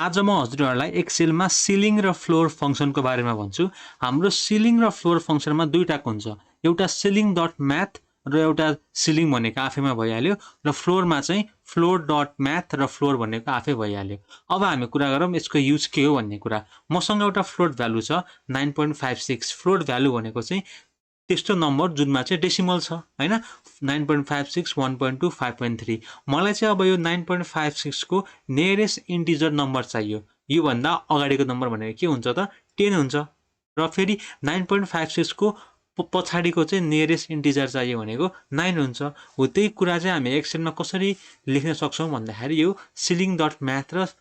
आज म हजुरहरूलाई एक्सेलमा सिलिङ र फ्लोर फंक्सनको बारेमा भन्छु। हाम्रो सिलिङ र फ्लोर फंक्सनमा दुईटाको हुन्छ, एउटा ceiling.math र एउटा सिलिङ भनेको आफैमा भइहाल्यो र फ्लोरमा चाहिँ floor.math र फ्लोर भनेको आफै भइहाल्यो। अब हामी कुरा गरौँ यसको युज के हो भन्ने कुरा। मसँग एउटा फ्लोट भ्यालु छ 9.56। फ्लोट भ्यालु भनेको चाहिँ त्यस्तो नम्बर जुनमा चाहिँ डेसिमल छ हैन, 9.56 1.2 5.3। मलाई चाहिँ अब यो 9.56 को नियरेस्ट इन्टिजर नम्बर चाहियो। यो भन्दा अगाडिको नम्बर भनेको के हुन्छ त 10 हुन्छ र फेरि 9.56 को पछाडिको चाहिँ नियरेस्ट इन्टिजर चाहियो भनेको 9 हुन्छ। हो त्यही कुरा चाहिँ हामी एक्सेलमा कसरी लेख्न सक्छौं भन्दाखेरि यो ceiling.math र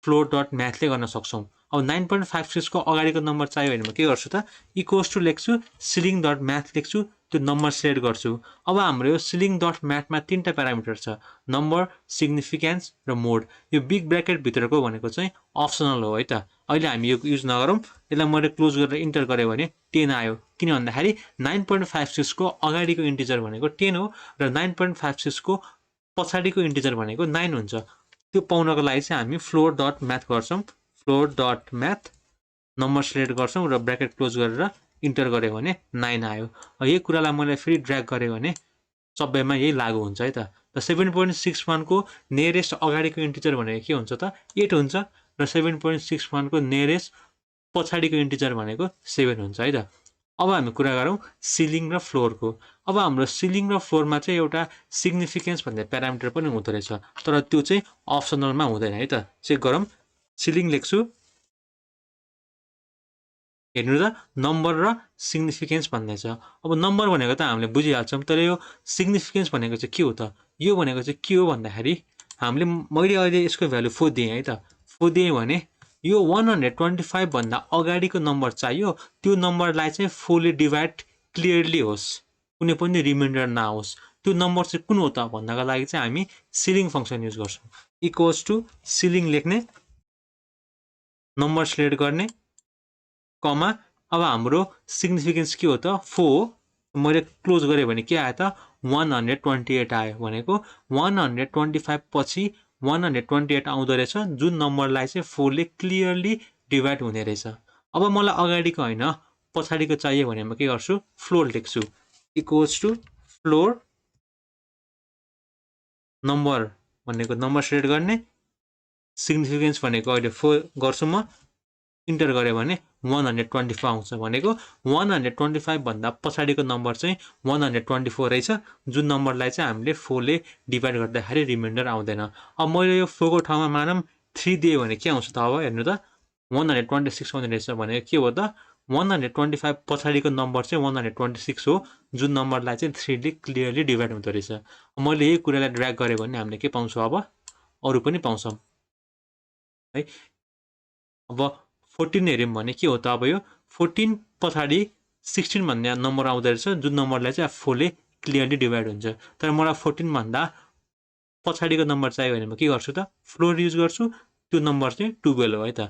floor.math ले गर्न सक्छौं। अब 9.56 को अगाडिको नम्बर चाहियो भने म के गर्छु त इक्वल्स टु लेख्छु ceiling.math लेख्छु, त्यो नम्बर सेट गर्छु। अब हाम्रो यो ceiling.math मा तीनटा प्यारामिटर छ, नम्बर, सिग्निफिकेन्स र मोड। यो बिग ब्र्याकेट भित्रको भनेको चाहिँ अप्सनल हो है त। अहिले हामी यो युज नगरौँ, यसलाई मैले क्लोज गरेर इन्टर गरे भने 10 आयो, किन भन्दाखेरि 9.56 को अगाडिको इन्टिजर भनेको 10 हो र 9.56 को पछाडिको इन्टिजर भनेको 9 हुन्छ। त्यो पाउनको लागि चाहिँ हामी floor.math गर्छौं, floor.math नम्बर सिलेक्ट गर्छौं र ब्र्याकेट क्लोज गरेर इन्टर गरे भने 9 आयो। यही कुरालाई मैले फेरि ड्र्याग गरे भने सबैमा यही लागू हुन्छ है त। 7.61 को नियरेस्ट अगाडिको इन्टिजर भनेको के हुन्छ त 8 हुन्छ र 7.61 को नियरेस्ट पछाडिको इन्टिजर भनेको 7 हुन्छ है त। अब हामी कुरा गरौँ सिलिङ र फ्लोरको। अब हाम्रो सिलिङ र फ्लोरमा चाहिँ एउटा सिग्निफिकेन्स भन्ने प्यारामिटर पनि हुँदो रहेछ, तर त्यो चाहिँ अप्सनलमा हुँदैन है त। चेक गरौँ, सिलिङ लेख्छु, हेर्नु त नम्बर र सिग्निफिकेन्स भन्ने छ। अब नम्बर भनेको त हामीले बुझिहाल्छौँ, तर यो सिग्निफिकेन्स भनेको चाहिँ के हो त? यो भनेको चाहिँ के हो भन्दाखेरि मैले अहिले यसको भ्यालु 4 दिएँ है त। 4 दिएँ भने यो 125 भन्दा अगाडिको नम्बर चाहियो, त्यो नम्बरलाई चाहिँ 4 ले डिभाइड क्लियरली होस्, कुनै पनि रिमाइन्डर नआओस्। त्यो नम्बर चाहिँ कुन हो त भन्नका लागि चाहिँ हामी सिलिङ फंक्सन युज गर्छौं। इक्वल्स टु सिलिङ लेख्ने, नम्बर सिलेक्ट गर्ने, कमा, अब हाम्रो सिग्निफिकेन्स के हो त 4, मैले क्लोज गरेँ भने के आयो त 128 आयो, भनेको 125 पछि 128 आउँदो रहेछ, जुन नम्बरलाई चाहिँ 4 ले क्लियरली डिभाइड हुने रहेछ। अब मलाई अगाडिको हैन पछाडिको चाहियो भने म के गर्छु फ्लोर लेख्छु, इक्वल्स टु फ्लोर नम्बर भनेको नम्बर सिलेक्ट गर्ने, सिग्निफिकेन्स भनेको अहिले 4 गर्छु म, इन्टर गरे भने 125 आउँछ, भनेको 125 भन्दा पछाडिको नम्बर चाहिँ 124 रहेछ, जुन नम्बरलाई चाहिँ हामीले 4 ले डिभाइड गर्दाखेरि रिमाइन्डर आउँदैन। अब मैले यो 4 को ठाउँमा मानम 3 दिए भने के आउँछ त? अब हेर्नु त 126 आउने रहेछ, भनेको के हो त 125 पछाडिको नम्बर चाहिँ 126 हो, जुन नम्बरलाई चाहिँ 3 ले क्लियरली डिभाइड हुँदो रहेछ। मैले यही कुरालाई ड्र्याग गरे भने हामीले के पाउँछौँ, अब अरु पनि पाउँछौँ है। अब 14 हेर्यौं भने के हो त? अब यो 14 पछाडि 16 भन्ने नम्बर आउँदो रहेछ, जुन नम्बरलाई चाहिँ 4 ले क्लियरली डिभाइड हुन्छ। तर मलाई 14 भन्दा पछाडिको नम्बर चाहियो भने म के गर्छु त फ्लोर युज गर्छु, त्यो नम्बर चाहिँ 12 हो है त।